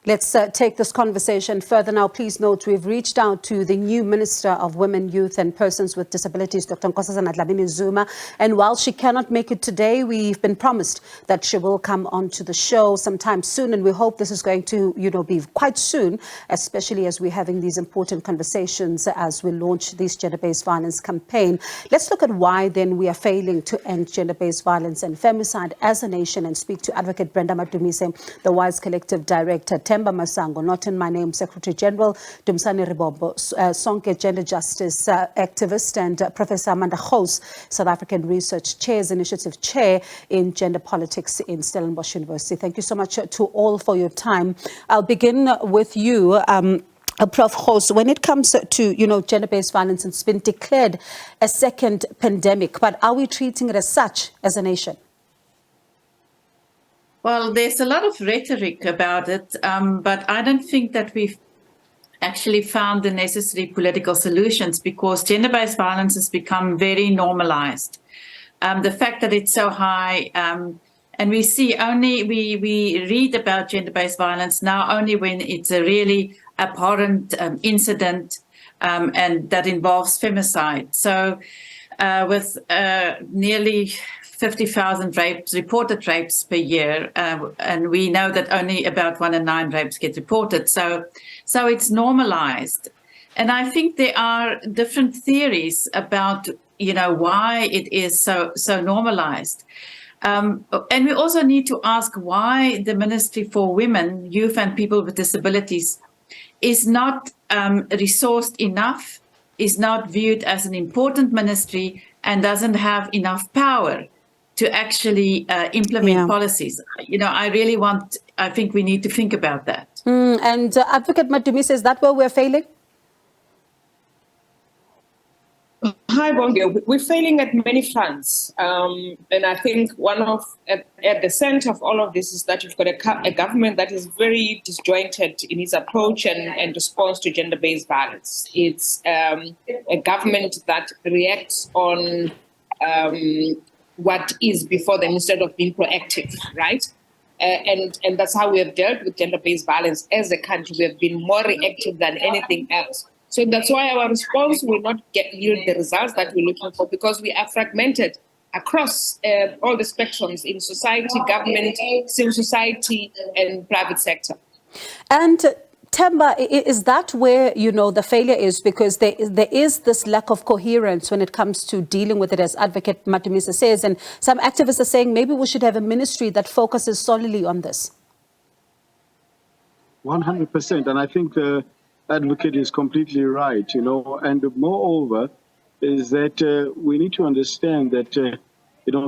Let's take this conversation further now. Please note we've reached out to the new Minister of Women, Youth and Persons with Disabilities, Dr Nkosazana Dlamini-Zuma. And while she cannot make it today, we've been promised that she will come onto the show sometime soon. And we hope this is going to, be quite soon, especially as we're having these important conversations as we launch this gender-based violence campaign. Let's look at why then we are failing to end gender-based violence and femicide as a nation and speak to Adv Brenda Madumise, the WISE Collective Director, Themba Masango, Not in My Name Secretary General, Dumisani, Rebombo, Sonja, Gender Justice Activist, and Professor Gouws, South African Research Chairs Initiative Chair in Gender Politics in Stellenbosch University. Thank you so much to all for your time. I'll begin with you. Prof. Gouws, when it comes to, gender-based violence, it's been declared a second pandemic, but are we treating it as such as a nation? Well, there's a lot of rhetoric about it, but I don't think that we've actually found the necessary political solutions because gender-based violence has become very normalized. The fact that it's so high, and we see we read about gender-based violence now only when it's a really abhorrent incident and that involves femicide. So with nearly 50,000 reported rapes per year, and we know that only about 1 in 9 rapes get reported. So it's normalized. And I think there are different theories about, why it is so normalized. And we also need to ask why the Ministry for Women, Youth and People with Disabilities is not resourced enough, is not viewed as an important ministry, and doesn't have enough power to actually implement policies. I think we need to think about that. And Advocate Madumise, is that where we're failing? Hi, Bongi. We're failing at many fronts. And I think at the center of all of this is that you've got a government that is very disjointed in its approach and response to gender-based violence. It's a government that reacts on what is before them instead of being proactive, right? And that's how we have dealt with gender-based violence as a country. We have been more reactive than anything else. So that's why our response will not yield the results that we're looking for, because we are fragmented across all the spectrums in society, government, civil society, and private sector. And Themba, is that where, the failure is? Because there is this lack of coherence when it comes to dealing with it, as Advocate Madumise says. And some activists are saying maybe we should have a ministry that focuses solely on this. 100%. And I think the advocate is completely right, and moreover is that we need to understand that,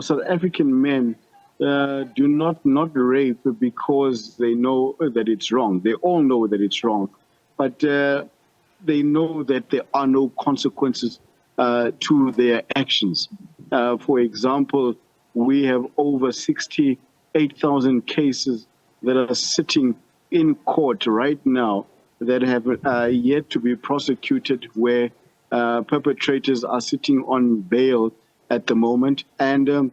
South African men do not rape because they know that it's wrong. They all know that it's wrong, but they know that there are no consequences to their actions. For example, we have over 68,000 cases that are sitting in court right now that have yet to be prosecuted, where perpetrators are sitting on bail at the moment. And there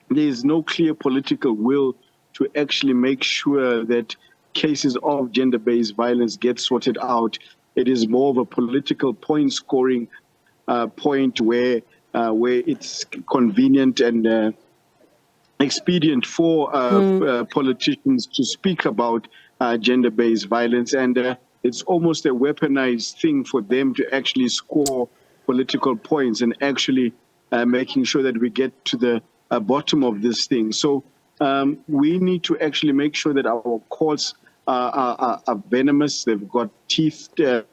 is no clear political will to actually make sure that cases of gender-based violence get sorted out. It is more of a political point-scoring point where it's convenient and expedient for politicians to speak about gender-based violence. And it's almost a weaponized thing for them to actually score political points and actually making sure that we get to the bottom of this thing. So we need to actually make sure that our courts are venomous. They've got teeth to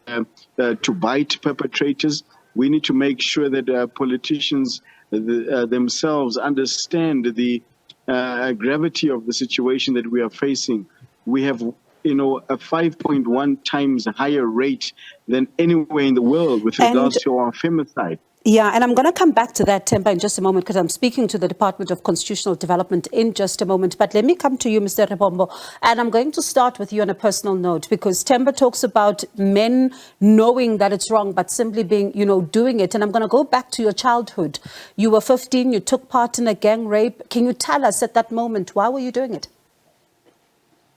bite perpetrators. We need to make sure that politicians themselves understand the gravity of the situation that we are facing. We have a 5.1 times higher rate than anywhere in the world with regards to our femicide. Yeah, and I'm going to come back to that, Themba, in just a moment, because I'm speaking to the Department of Constitutional Development in just a moment. But let me come to you, Mr. Rebombo, and I'm going to start with you on a personal note, because Themba talks about men knowing that it's wrong, but simply being, doing it. And I'm going to go back to your childhood. You were 15, you took part in a gang rape. Can you tell us at that moment, why were you doing it?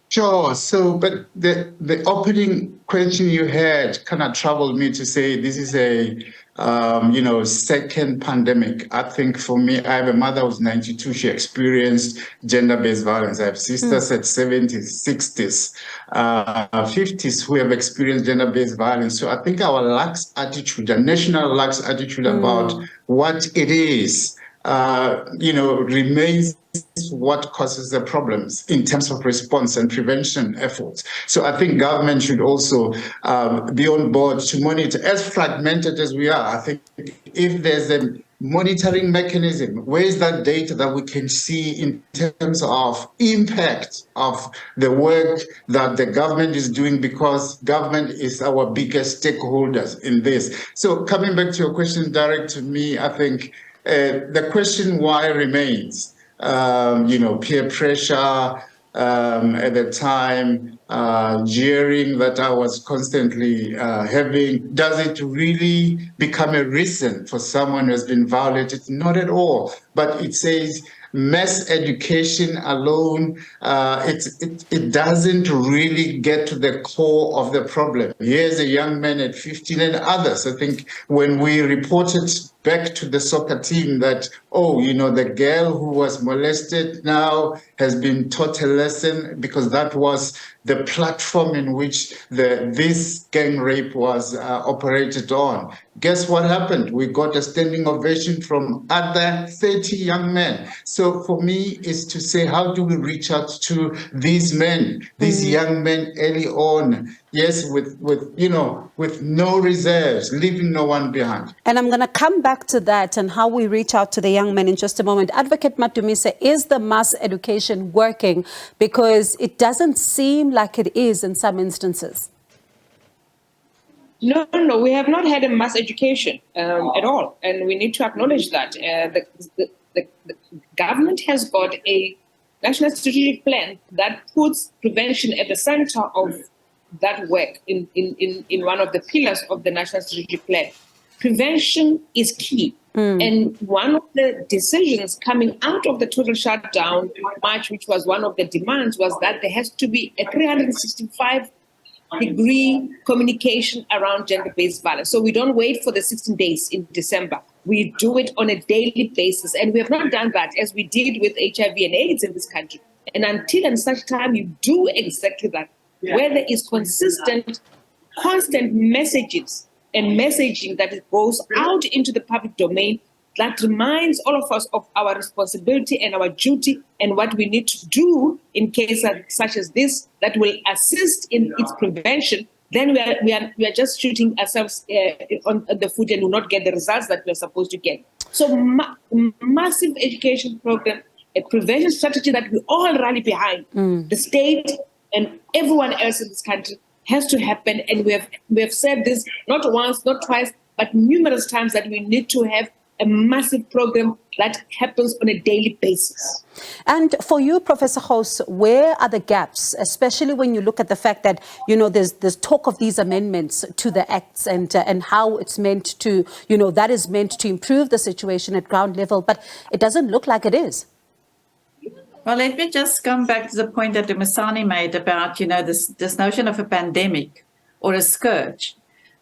Sure. So, but the opening question you had kind of troubled me to say this is a, second pandemic. I think for me, I have a mother who's 92. She experienced gender-based violence. I have sisters at 70s, 60s, 50s who have experienced gender-based violence. So I think our lax attitude, a national lax attitude about what it is, remains what causes the problems in terms of response and prevention efforts. So I think government should also be on board to monitor. As fragmented as we are, I think if there's a monitoring mechanism, where is that data that we can see in terms of impact of the work that the government is doing, because government is our biggest stakeholders in this. So coming back to your question direct to me, I think the question why remains. Peer pressure at the time, jeering that I was constantly having. Does it really become a reason for someone who has been violated? Not at all. But it says mass education alone, it doesn't really get to the core of the problem. Here's a young man at 15 and others. I think when we reported back to the soccer team that, the girl who was molested now has been taught a lesson, because that was the platform in which this gang rape was operated on. Guess what happened? We got a standing ovation from other 30 young men. So for me, is to say, how do we reach out to these men, these young men early on? Yes, with no reserves, leaving no one behind. And I'm going to come back to that and how we reach out to the young men in just a moment. Advocate Madumise, is the mass education working? Because it doesn't seem like it is in some instances. No, we have not had a mass education at all. And we need to acknowledge that. The government has got a national strategic plan that puts prevention at the center of that work in one of the pillars of the national strategic plan. Prevention is key. And one of the decisions coming out of the total shutdown march, which was one of the demands, was that there has to be a 365-degree communication around gender-based violence. So we don't wait for the 16 days in December. We do it on a daily basis. And we have not done that as we did with HIV and AIDS in this country. And until and such time you do exactly that, where there is constant messages and messaging that goes out into the public domain, that reminds all of us of our responsibility and our duty and what we need to do in cases such as this that will assist in its prevention, then we are just shooting ourselves on the foot and will not get the results that we're supposed to get. So massive education program, a prevention strategy that we all rally behind, the state and everyone else in this country, has to happen. And we have said this not once, not twice, but numerous times, that we need to have a massive program that happens on a daily basis. And for you, Professor Gouws, where are the gaps, especially when you look at the fact that, there's talk of these amendments to the acts and how it's meant to, that is meant to improve the situation at ground level, but it doesn't look like it is. Well, let me just come back to the point that Dumisani made about, this notion of a pandemic or a scourge.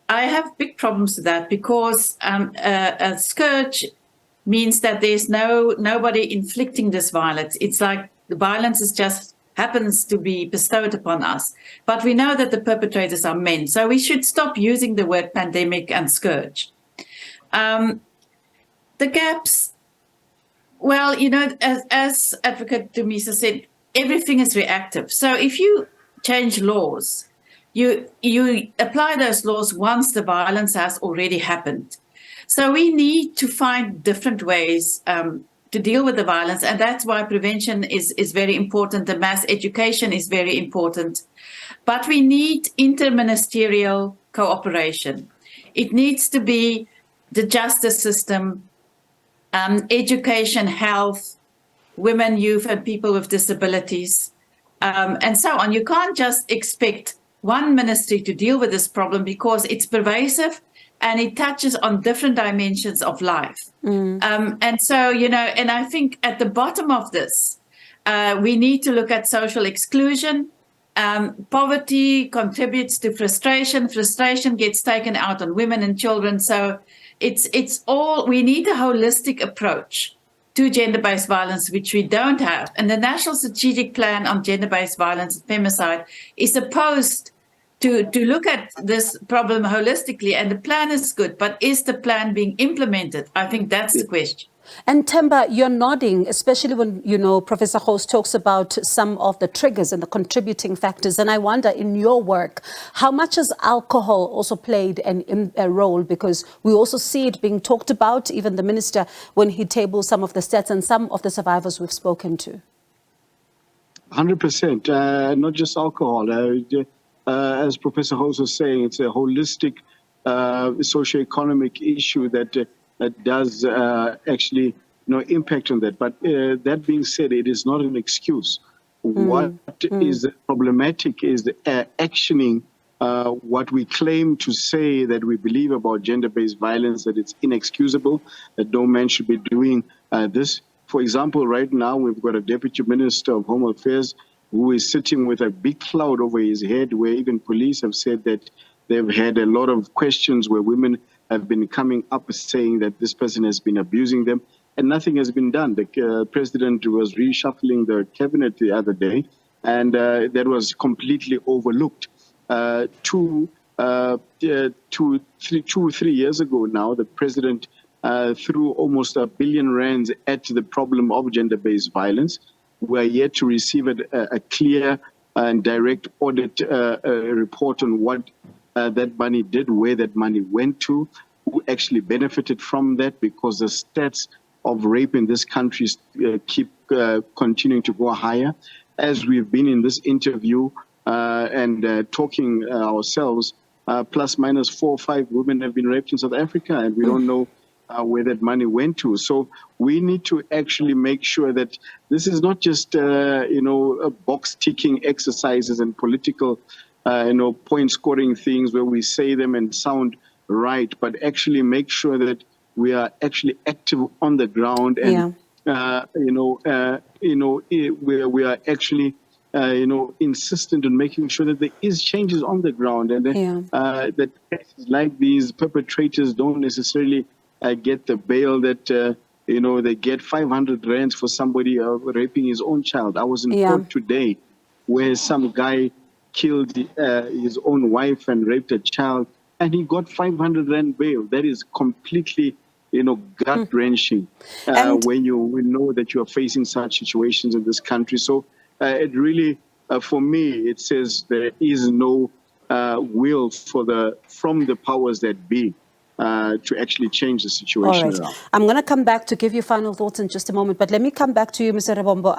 I have big problems with that, because a scourge means that there's nobody inflicting this violence. It's like the violence is just happens to be bestowed upon us. But we know that the perpetrators are men. So we should stop using the word pandemic and scourge. The gaps, well, as Advocate Madumise said, everything is reactive. So if you change laws, you apply those laws once the violence has already happened. So we need to find different ways to deal with the violence, and that's why prevention is very important. The mass education is very important. But we need interministerial cooperation. It needs to be the justice system, education, health, women, youth, and people with disabilities, and so on. You can't just expect one ministry to deal with this problem, because it's pervasive and it touches on different dimensions of life. And so, and I think at the bottom of this, we need to look at social exclusion, Poverty contributes to frustration. Frustration gets taken out on women and children. So it's all, we need a holistic approach to gender-based violence, which we don't have. And the National Strategic Plan on Gender-Based Violence and Femicide is supposed to look at this problem holistically, and the plan is good, but is the plan being implemented? I think that's the question. And Themba, you're nodding, especially when, Professor Gouws talks about some of the triggers and the contributing factors. And I wonder, in your work, how much has alcohol also played a role? Because we also see it being talked about, even the minister, when he tables some of the stats and some of the survivors we've spoken to. 100%, not just alcohol. As Professor Gouws was saying, it's a holistic socioeconomic issue that does actually impact on that. But that being said, it is not an excuse. What is problematic is actioning what we claim to say that we believe about gender-based violence, that it's inexcusable, that no man should be doing this. For example, right now we've got a Deputy Minister of Home Affairs who is sitting with a big cloud over his head, where even police have said that they've had a lot of questions where women have been coming up saying that this person has been abusing them, and nothing has been done. The president was reshuffling the cabinet the other day, and that was completely overlooked. 2 or 3 years ago now, the president threw almost R1 billion at the problem of gender-based violence. We are yet to receive a clear and direct audit report on what that money did, where that money went to, who actually benefited from that, because the stats of rape in this country keep continuing to go higher. As we've been in this interview and talking ourselves, plus minus 4 or 5 women have been raped in South Africa, and we don't know where that money went to. So we need to actually make sure that this is not just box-ticking exercises and political point-scoring things where we say them and sound right, but actually make sure that we are actually active on the ground, and we are actually insistent on making sure that there is changes on the ground, and that cases like these perpetrators don't necessarily get the bail that they get 500 rands for somebody raping his own child. I was in court today where some guy killed his own wife and raped a child, and he got 500 rand bail. That is completely, gut-wrenching when we know that you are facing such situations in this country. So it really, for me, it says there is no will from the powers that be to actually change the situation. All right. I'm going to come back to give you final thoughts in just a moment, but let me come back to you, Mr. Rebombo.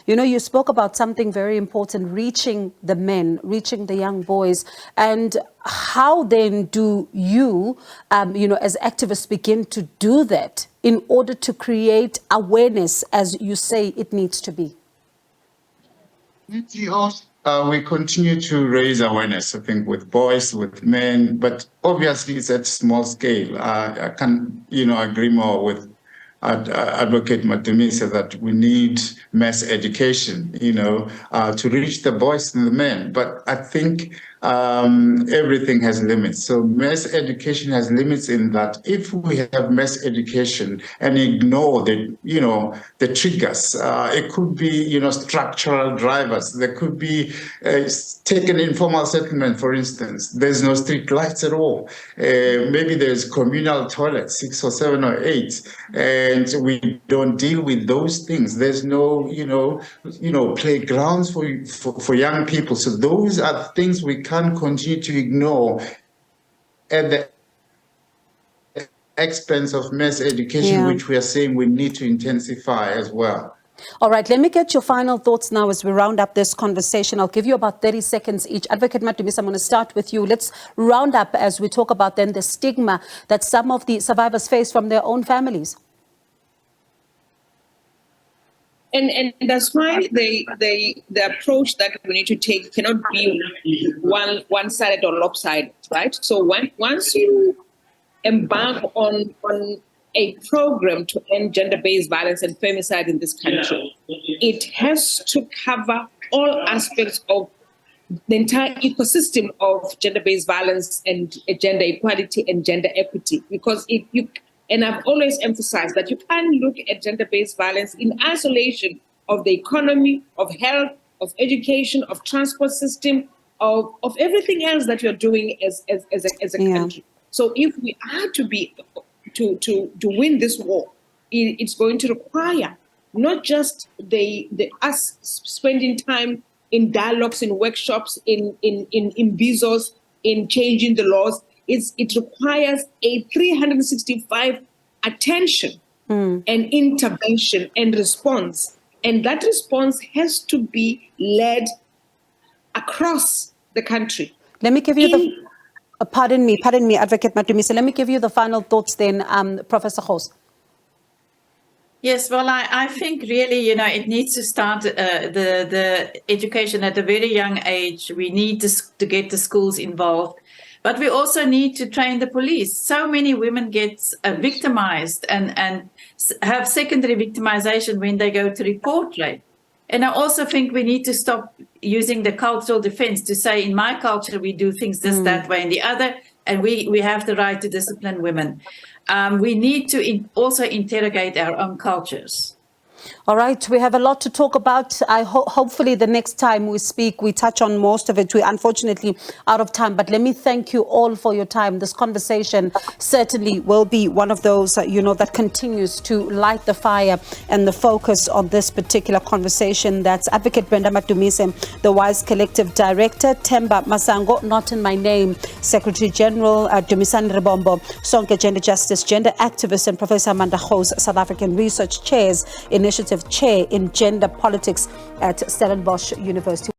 You spoke about something very important, reaching the men, reaching the young boys, and how then do you, as activists begin to do that in order to create awareness, as you say it needs to be? We continue to raise awareness, I think, with boys, with men, but obviously it's at small scale. I can, agree more with Advocate Madumise that we need mass education, to reach the boys and the men. But I think everything has limits. So mass education has limits in that if we have mass education and ignore the triggers, it could be, structural drivers. There could be, take an informal settlement, for instance. There's no street lights at all. Maybe there's communal toilets, 6 or 7 or 8, and we don't deal with those things. There's no, playgrounds for young people. So those are things we can't continue to ignore at the expense of mass education, which we are saying we need to intensify as well. All right, let me get your final thoughts now as we round up this conversation. I'll give you about 30 seconds each. Advocate Madumise, I'm going to start with you. Let's round up as we talk about then the stigma that some of the survivors face from their own families. And that's why the approach that we need to take cannot be one-sided or lopsided, right? So once you embark on a program to end gender-based violence and femicide in this country, it has to cover all aspects of the entire ecosystem of gender-based violence and gender equality and gender equity. Because if you, and I've always emphasized that you can't look at gender-based violence in isolation of the economy, of health, of education, of transport system, of everything else that you're doing as a country. So if we are to win this war, it's going to require not just us spending time in dialogues, in workshops, in bizos, in changing the laws. It requires a 365 attention and intervention and response. And that response has to be led across the country. Let me give you pardon me, Advocate Madumise. Let me give you the final thoughts then, Professor Gouws. Yes, well, I think really, it needs to start the education at a very young age. We need to get the schools involved, but we also need to train the police. So many women get victimized and have secondary victimization when they go to report rape. And I also think we need to stop using the cultural defense to say, in my culture, we do things this, that way, and the other, and we have the right to discipline women. We need to also interrogate our own cultures. All right, we have a lot to talk about. Hopefully the next time we speak, we touch on most of it. We're unfortunately out of time, but let me thank you all for your time. This conversation certainly will be one of those, that continues to light the fire and the focus on this particular conversation. That's Advocate Brenda Madumise, the WISE Collective Director, Themba Masango, Not in My Name, Secretary General, Dumisani Rebombo, Sonja, Gender Justice, Gender Activist, and Professor Amanda Gouws, South African Research Chairs, Initiative Chair in Gender Politics at Stellenbosch University.